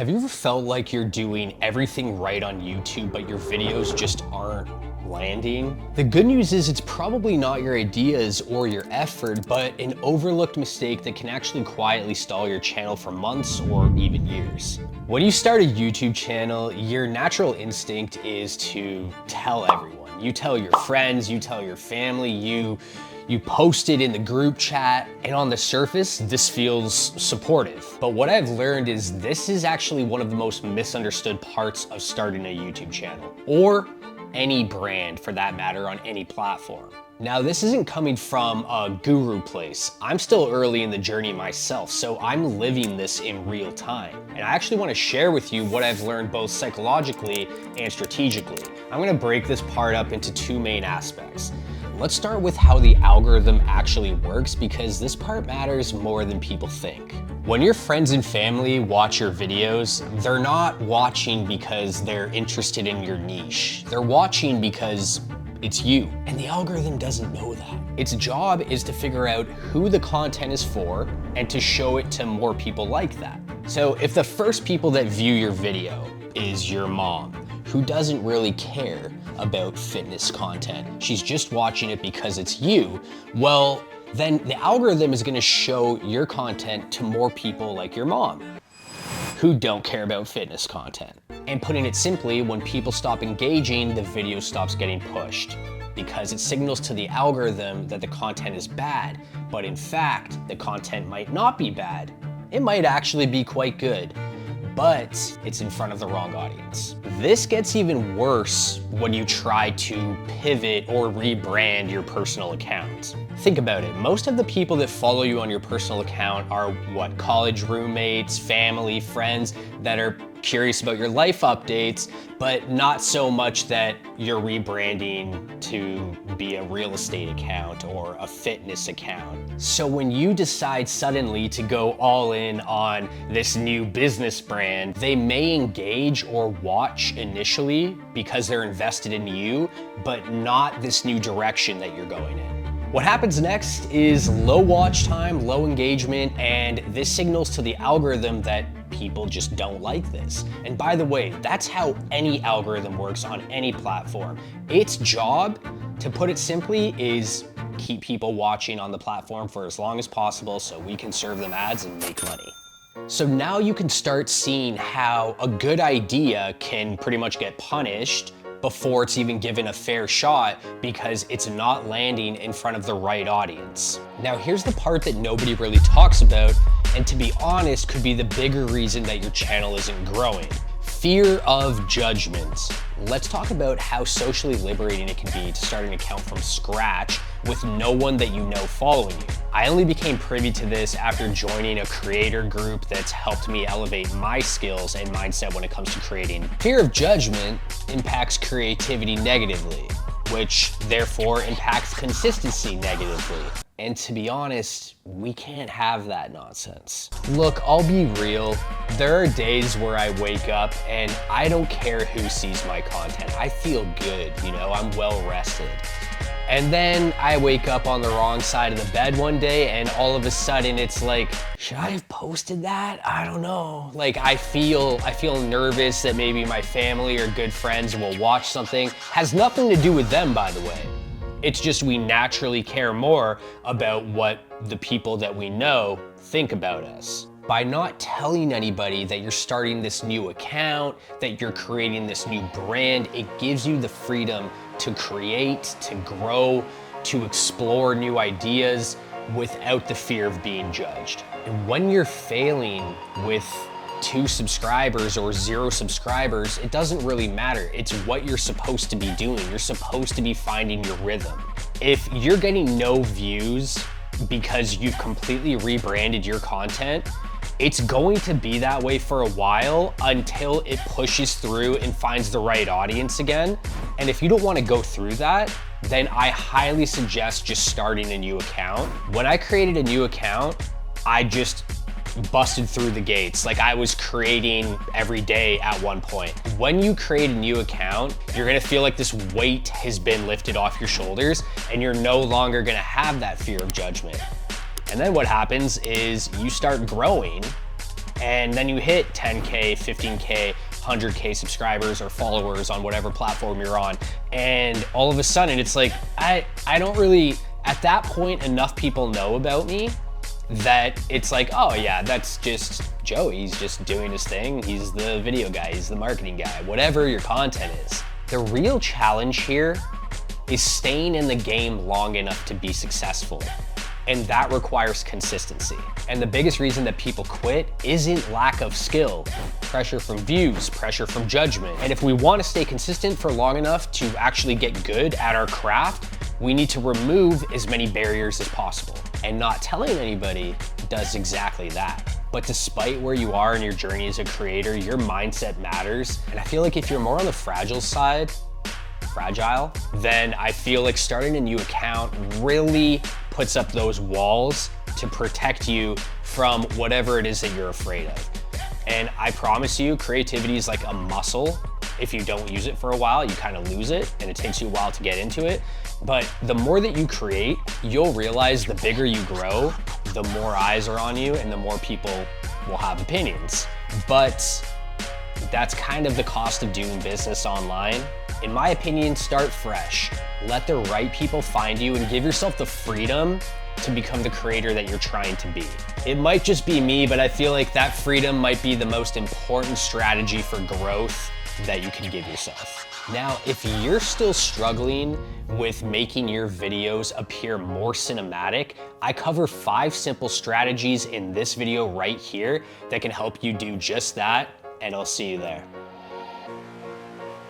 Have you ever felt like you're doing everything right on YouTube, but your videos just aren't landing? The good news is it's probably not your ideas or your effort, but an overlooked mistake that can actually quietly stall your channel for months or even years. When you start a YouTube channel, your natural instinct is to tell everyone. You tell your friends, you tell your family, you post it in the group chat, and on the surface, this feels supportive. But what I've learned is this is actually one of the most misunderstood parts of starting a YouTube channel, or any brand for that matter on any platform. Now, this isn't coming from a guru place. I'm still early in the journey myself, so I'm living this in real time. And I actually want to share with you what I've learned both psychologically and strategically. I'm going to break this part up into two main aspects. Let's start with how the algorithm actually works, because this part matters more than people think. When your friends and family watch your videos, they're not watching because they're interested in your niche. They're watching because it's you, and the algorithm doesn't know that. Its job is to figure out who the content is for and to show it to more people like that. So if the first people that view your video is your mom, who doesn't really care about fitness content, she's just watching it because it's you, well, then the algorithm is gonna show your content to more people like your mom, who don't care about fitness content. And putting it simply, when people stop engaging, the video stops getting pushed, because it signals to the algorithm that the content is bad, but in fact, the content might not be bad. It might actually be quite good, but it's in front of the wrong audience. This gets even worse when you try to pivot or rebrand your personal account. Think about it. Most of the people that follow you on your personal account are college roommates, family, friends that are curious about your life updates, but not so much that you're rebranding to be a real estate account or a fitness account. So when you decide suddenly to go all in on this new business brand, they may engage or watch initially because they're invested in you, but not this new direction that you're going in. What happens next is low watch time, low engagement, and this signals to the algorithm that people just don't like this. And by the way, that's how any algorithm works on any platform. Its job, to put it simply, is keep people watching on the platform for as long as possible so we can serve them ads and make money. So now you can start seeing how a good idea can pretty much get punished before it's even given a fair shot because it's not landing in front of the right audience. Now here's the part that nobody really talks about, and to be honest, could be the bigger reason that your channel isn't growing. Fear of judgment. Let's talk about how socially liberating it can be to start an account from scratch with no one that you know following you. I only became privy to this after joining a creator group that's helped me elevate my skills and mindset when it comes to creating. Fear of judgment impacts creativity negatively, which therefore impacts consistency negatively. And to be honest, we can't have that nonsense. Look, I'll be real. There are days where I wake up and I don't care who sees my content. I feel good, I'm well rested. And then I wake up on the wrong side of the bed one day and all of a sudden it's like, should I have posted that? I don't know. Like I feel nervous that maybe my family or good friends will watch something. Has nothing to do with them, by the way. It's just we naturally care more about what the people that we know think about us. By not telling anybody that you're starting this new account, that you're creating this new brand, it gives you the freedom to create, to grow, to explore new ideas without the fear of being judged. And when you're failing with 2 subscribers or 0 subscribers, it doesn't really matter. It's what you're supposed to be doing. You're supposed to be finding your rhythm. If you're getting no views because you've completely rebranded your content, it's going to be that way for a while until it pushes through and finds the right audience again. And if you don't want to go through that, then I highly suggest just starting a new account. When I created a new account, I just busted through the gates. Like I was creating every day at one point. When you create a new account, you're gonna feel like this weight has been lifted off your shoulders and you're no longer gonna have that fear of judgment. And then what happens is you start growing And then you hit 10K, 15K, 100K subscribers or followers on whatever platform you're on. And all of a sudden it's like, I don't really, at that point, enough people know about me that it's like, oh yeah, that's just Joe. He's just doing his thing. He's the video guy, he's the marketing guy, whatever your content is. The real challenge here is staying in the game long enough to be successful. And that requires consistency. And the biggest reason that people quit isn't lack of skill, pressure from views, pressure from judgment. And if we want to stay consistent for long enough to actually get good at our craft, we need to remove as many barriers as possible. And not telling anybody does exactly that. But despite where you are in your journey as a creator, your mindset matters. And I feel like if you're more on the fragile, then I feel like starting a new account really puts up those walls to protect you from whatever it is that you're afraid of. And I promise you, creativity is like a muscle. If you don't use it for a while, you kind of lose it, and it takes you a while to get into it. But the more that you create, you'll realize the bigger you grow, the more eyes are on you and the more people will have opinions. But that's kind of the cost of doing business online. In my opinion, start fresh. Let the right people find you and give yourself the freedom to become the creator that you're trying to be. It might just be me, but I feel like that freedom might be the most important strategy for growth that you can give yourself. Now, if you're still struggling with making your videos appear more cinematic, I cover 5 simple strategies in this video right here that can help you do just that, and I'll see you there.